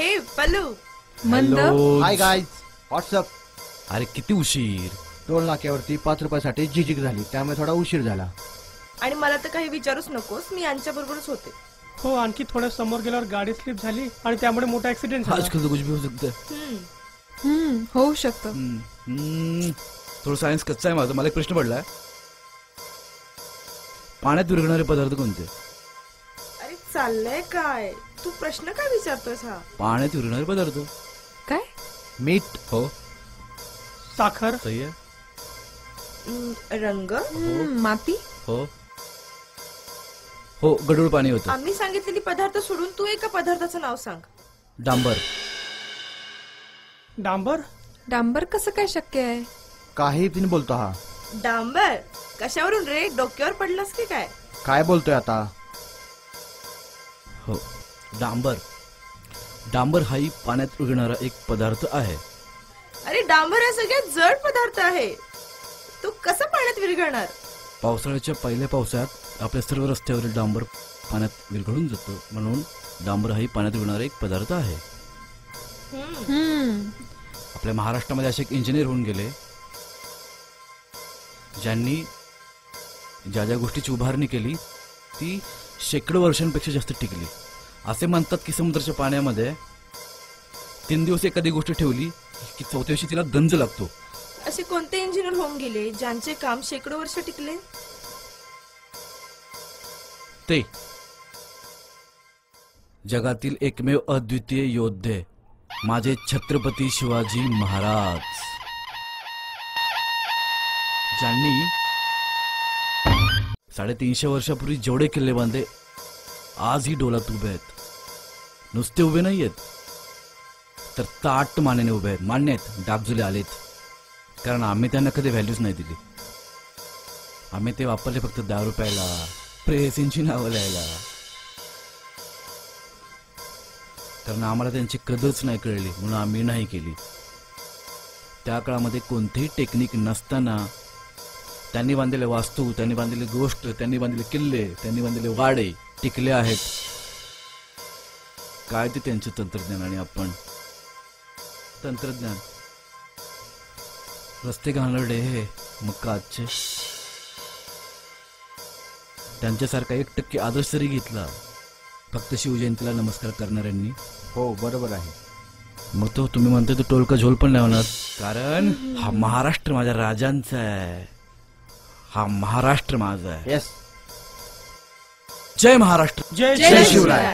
हे पल्लू मंद hi guys WhatsApp. अरे किती उशीर. टोल नाक्यावरती 5 रुपयासाठी झिजिक झाली, त्यामुळे थोडा उशीर झाला. आणि मला तर काही विचारूच नकोस, मी यांच्या बरोबरच होते. हो, आणखी थोड्या समोर गेल्यावर गाडी स्लिप झाली आणि त्यामुळे मोठा ऍक्सिडेंट झाला. आजकाल तो कुछ भी हो सकता है. होऊ शकतं. थोडं सायन्स कच्चा आहे माझं. मला एक प्रश्न पडलाय, पाण्यात विरघळणारे पदार्थ कोणते? अरे चाललंय काय, तू प्रश्न काय विचारतोस हा? पाण्यात विरघळणारे पदार्थ. काय? मीठ. हो साखर. सही आहे. रंग. माती. हो हो गडूळ पाणी होतं. आम्ही सांगितलेली पदार्थ सोडून तू एका पदार्थाचं नाव सांग. डांबर. डांबर. डांबर कसं काय शक्य आहे? काही तिने बोलतो हा. डांबर कशावरून रे? डोक्यावर पडलास की काय? काय बोलतोय आता? हो डांबर. डांबर हाही पाण्यात विरघळणारा एक पदार्थ आहे. अरे डांबर हा सगळ्यात जड पदार्थ आहे, तू कसं पाण्यात विरघळणार? पावसाळ्याच्या पहिल्या पावसाळ्यात आपल्या सर्व रस्त्यावरील डांबर पाण्यात विरघळून जातो, म्हणून डांबर हाही पाण्यात विरघळणारा एक पदार्थ आहे. आपल्या महाराष्ट्रामध्ये असे एक इंजिनियर होऊन गेले ज्यांनी ज्या ज्या गोष्टीची उभारणी केली ती शेकडो वर्षांपेक्षा जास्त टिकली. असे म्हणतात की समुद्राच्या पाण्यामध्ये 3 दिवस एखादी गोष्ट ठेवली की 4थ्या दिवशी तिला गंज लागतो. असे कोणते इंजिनियर होऊन गेले ज्यांचे काम शेकडो वर्ष टिकले? ते जगातील एकमेव अद्वितीय योद्धे माझे छत्रपती शिवाजी महाराज, ज्यांनी 350 वर्षापूर्वी जेवढे किल्ले बांधले आजही डोलात उभे आहेत. नुसते उभे नाही आहेत तर ताट मानेने उभे आहेत. मान्य आहेत डागजुले आलेत, कारण आम्ही त्यांना कधी व्हॅल्यूच नाही दिली. आम्ही ते वापरले फक्त दारू प्यायला, प्रेयसींची नावं लिहायला, कारण आम्हाला त्यांची कदरच नाही कळली म्हणून आम्ही नाही केली. त्या काळामध्ये कोणतीही टेक्निक नसताना त्यांनी बांधलेले वास्तू, त्यांनी बांधलेली गोष्ट, त्यांनी बांधलेले किल्ले, त्यांनी बांधलेले वाडे टिकले आहेत. काय ते त्यांचे तंत्रज्ञान आणि आपण तंत्रज्ञान. रस्ते घाणरडे हे मग का आजचे. त्यांच्यासारखा 1% आदर्श जरी घेतला फक्त शिवजयंतीला नमस्कार करणाऱ्यांनी. हो बरोबर आहे. मग तो तुम्ही म्हणताय तो टोल का झोल पण नाही होणार, कारण हा महाराष्ट्र माझ्या राजांचा आहे. हा महाराष्ट्र माझा आहे. येस. जय महाराष्ट्र. जय जय शिवराय.